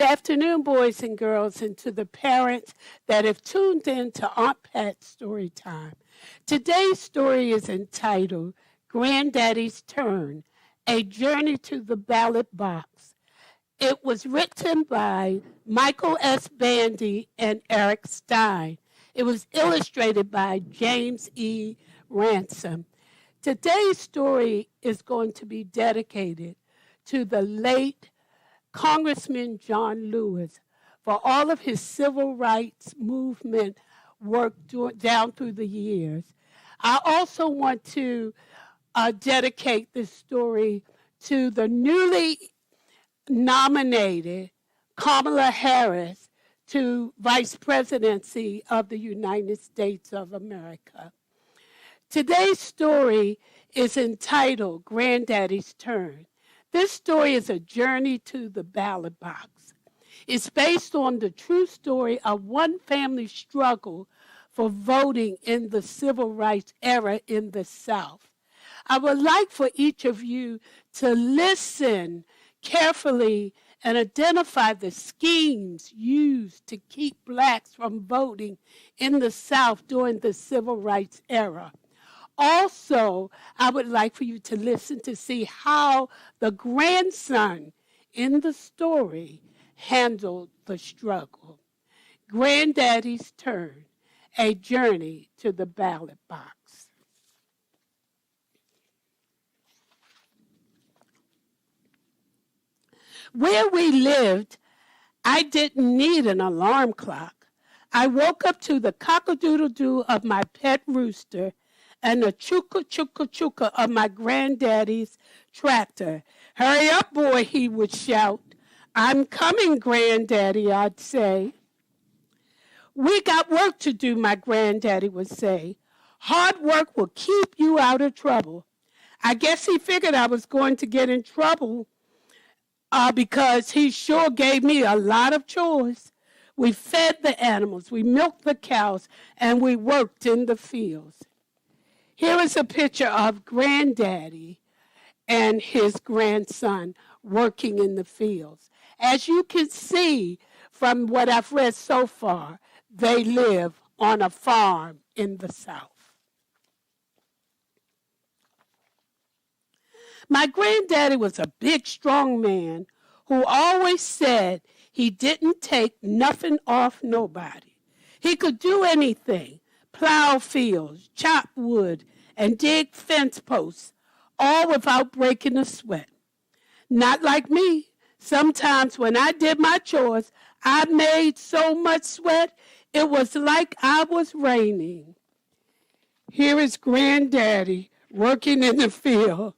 Good afternoon, boys and girls, and to the parents that have tuned in to Aunt Pat's Story Time. Today's story is entitled Granddaddy's Turn, A Journey to the Ballot Box. It was written by Michael S. Bandy and Eric Stein. It was illustrated by James E. Ransom. Today's story is going to be dedicated to the late Congressman John Lewis for all of his civil rights movement work down through the years. I also want to dedicate this story to the newly nominated Kamala Harris to vice presidency of the United States of America. Today's story is entitled Granddaddy's Turn. This story is a journey to the ballot box. It's based on the true story of one family's struggle for voting in the civil rights era in the South. I would like for each of you to listen carefully and identify the schemes used to keep blacks from voting in the South during the civil rights era. Also, I would like for you to listen to see how the grandson in the story handled the struggle. Granddaddy's Turn, A Journey to the Ballot Box. Where we lived, I didn't need an alarm clock. I woke up to the cock-a-doodle-doo of my pet rooster and the chooka-chooka-chooka of my granddaddy's tractor. Hurry up, boy, he would shout. I'm coming, Granddaddy, I'd say. We got work to do, my granddaddy would say. Hard work will keep you out of trouble. I guess he figured I was going to get in trouble because he sure gave me a lot of chores. We fed the animals, we milked the cows, and we worked in the fields. Here is a picture of Granddaddy and his grandson working in the fields. As you can see from what I've read so far, they live on a farm in the South. My granddaddy was a big, strong man who always said he didn't take nothing off nobody. He could do anything. Plow fields, chop wood, and dig fence posts, all without breaking a sweat. Not like me. Sometimes when I did my chores, I made so much sweat, it was like I was raining. Here is Granddaddy working in the field,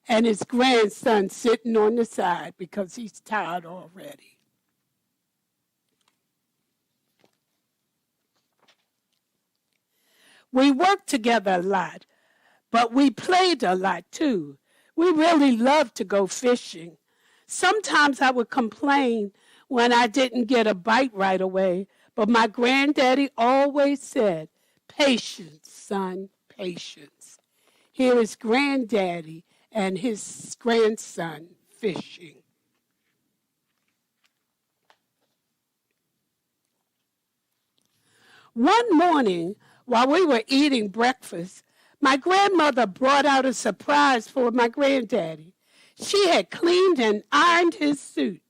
and his grandson sitting on the side because he's tired already. We worked together a lot, but we played a lot too. We really loved to go fishing. Sometimes I would complain when I didn't get a bite right away, but my granddaddy always said, patience, son, patience. Here is Granddaddy and his grandson fishing. One morning, while we were eating breakfast, my grandmother brought out a surprise for my granddaddy. She had cleaned and ironed his suit.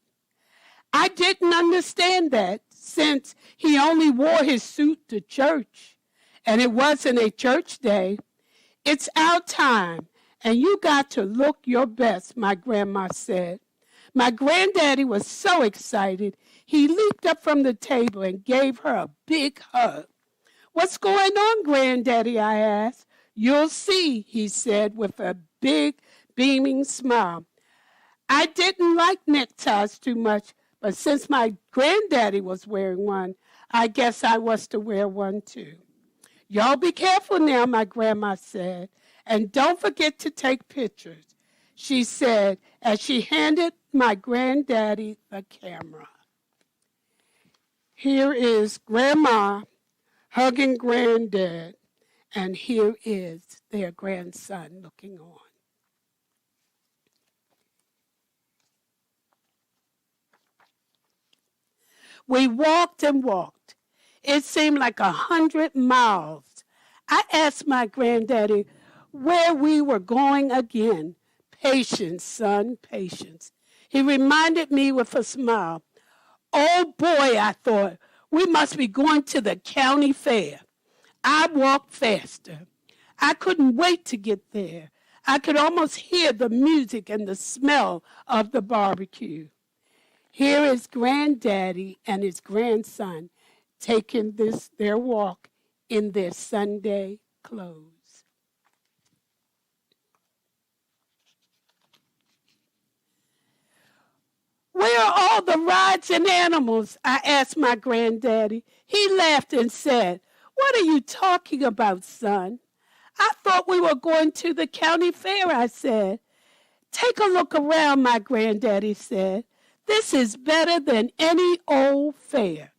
I didn't understand that since he only wore his suit to church, and it wasn't a church day. It's our time, and you got to look your best, my grandma said. My granddaddy was so excited, he leaped up from the table and gave her a big hug. What's going on, Granddaddy? I asked. You'll see, he said with a big, beaming smile. I didn't like neckties too much, but since my granddaddy was wearing one, I guess I was to wear one too. Y'all be careful now, my grandma said, and don't forget to take pictures, she said as she handed my granddaddy the camera. Here is Grandma hugging Granddad, and here is their grandson looking on. We walked and walked. It seemed like 100 miles. I asked my granddaddy where we were going again. Patience, son, patience. He reminded me with a smile. Oh boy, I thought, we must be going to the county fair. I walked faster. I couldn't wait to get there. I could almost hear the music and the smell of the barbecue. Here is Granddaddy and his grandson taking their walk in their Sunday clothes. Where are all the rides and animals? I asked my granddaddy. He laughed and said, what are you talking about, son? I thought we were going to the county fair, I said. Take a look around, my granddaddy said. This is better than any old fair.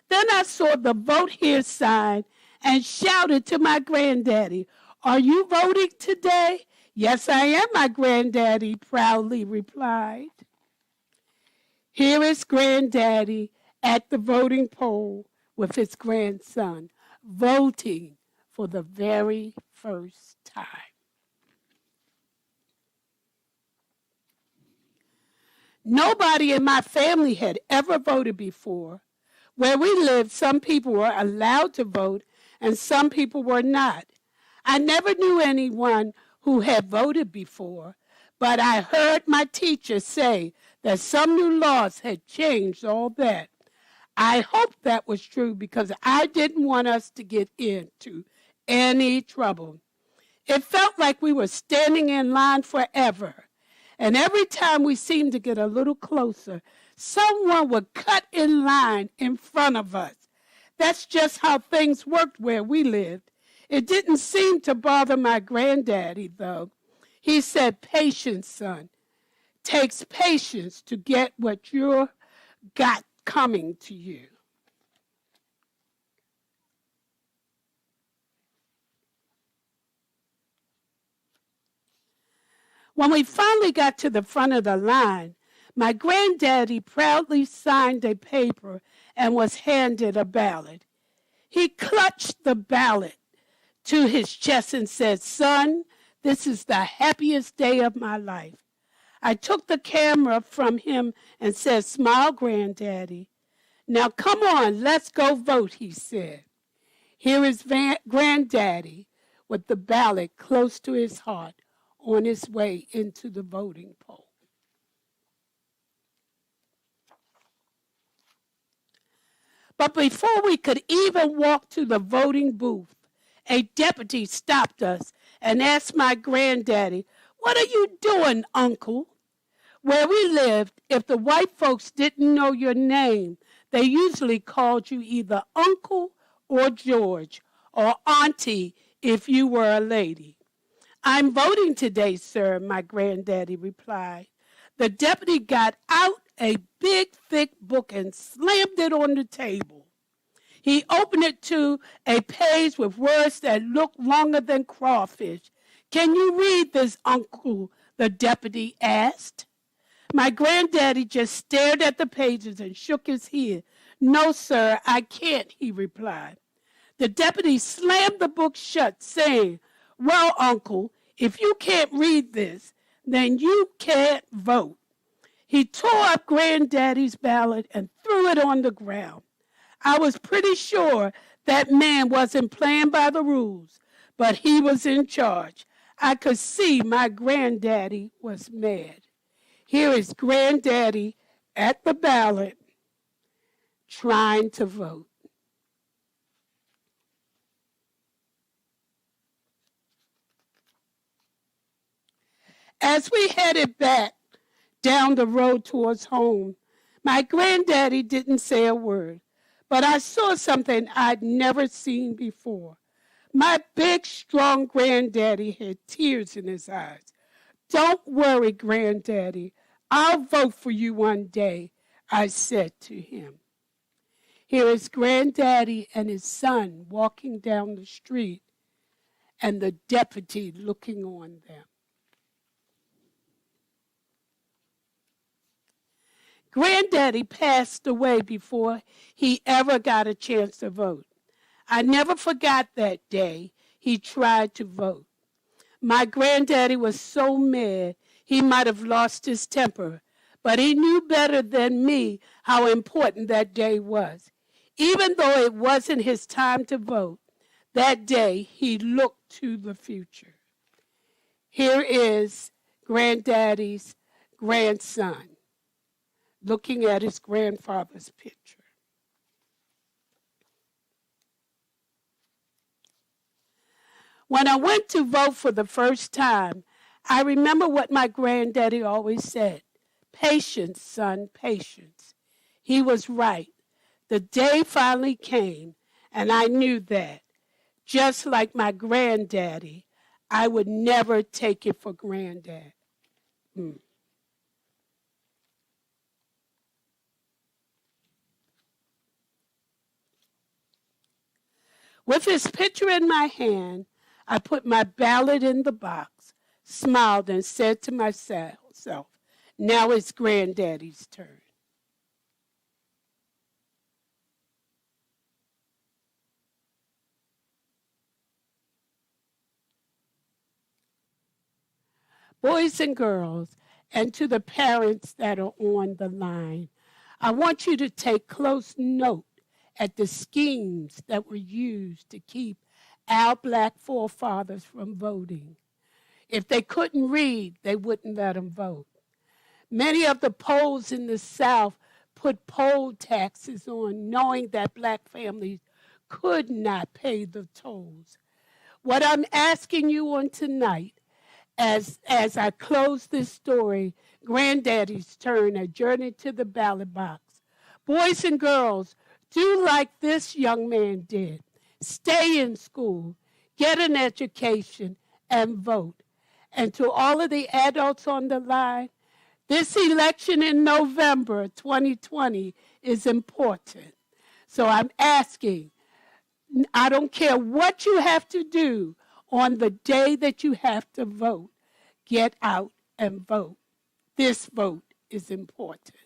Then I saw the Vote Here sign and shouted to my granddaddy, are you voting today? Yes, I am, my granddaddy proudly replied. Here is Granddaddy at the voting poll with his grandson, voting for the very first time. Nobody in my family had ever voted before. Where we lived, some people were allowed to vote and some people were not. I never knew anyone who had voted before, but I heard my teacher say that some new laws had changed all that. I hoped that was true because I didn't want us to get into any trouble. It felt like we were standing in line forever. And every time we seemed to get a little closer, someone would cut in line in front of us. That's just how things worked where we lived. It didn't seem to bother my granddaddy, though. He said, patience, son. Takes patience to get what you've got coming to you. When we finally got to the front of the line, my granddaddy proudly signed a paper and was handed a ballot. He clutched the ballot to his chest and said, son, this is the happiest day of my life. I took the camera from him and said, smile, Granddaddy. Now come on, let's go vote, he said. Here is Granddaddy with the ballot close to his heart on his way into the voting poll. But before we could even walk to the voting booth, a deputy stopped us and asked my granddaddy, what are you doing, Uncle? Where we lived, if the white folks didn't know your name, they usually called you either Uncle or George, or Auntie if you were a lady. I'm voting today, sir, my granddaddy replied. The deputy got out a big, thick book and slammed it on the table. He opened it to a page with words that looked longer than crawfish. Can you read this, Uncle? The deputy asked. My granddaddy just stared at the pages and shook his head. No, sir, I can't, he replied. The deputy slammed the book shut, saying, well, Uncle, if you can't read this, then you can't vote. He tore up Granddaddy's ballot and threw it on the ground. I was pretty sure that man wasn't playing by the rules, but he was in charge. I could see my granddaddy was mad. Here is Granddaddy at the ballot trying to vote. As we headed back down the road towards home, my granddaddy didn't say a word, but I saw something I'd never seen before. My big, strong granddaddy had tears in his eyes. Don't worry, Granddaddy. I'll vote for you one day, I said to him. Here is Granddaddy and his son walking down the street and the deputy looking on them. Granddaddy passed away before he ever got a chance to vote. I never forgot that day he tried to vote. My granddaddy was so mad he might have lost his temper, but he knew better than me how important that day was. Even though it wasn't his time to vote, that day he looked to the future. Here is Granddaddy's grandson looking at his grandfather's picture. When I went to vote for the first time, I remember what my granddaddy always said, patience, son, patience. He was right. The day finally came, and I knew that, just like my granddaddy, I would never take it for granddad. With his picture in my hand, I put my ballot in the box, smiled, and said to myself, now it's Granddaddy's turn. Boys and girls, and to the parents that are on the line, I want you to take close note at the schemes that were used to keep our black forefathers from voting. If they couldn't read, they wouldn't let them vote. Many of the polls in the South put poll taxes on, knowing that black families could not pay the tolls. What I'm asking you on tonight, as I close this story, Granddaddy's turn, a journey to the ballot box. Boys and girls, do like this young man did. Stay in school, get an education, and vote. And to all of the adults on the line, this election in November 2020 is important. So I'm asking, I don't care what you have to do on the day that you have to vote, get out and vote. This vote is important.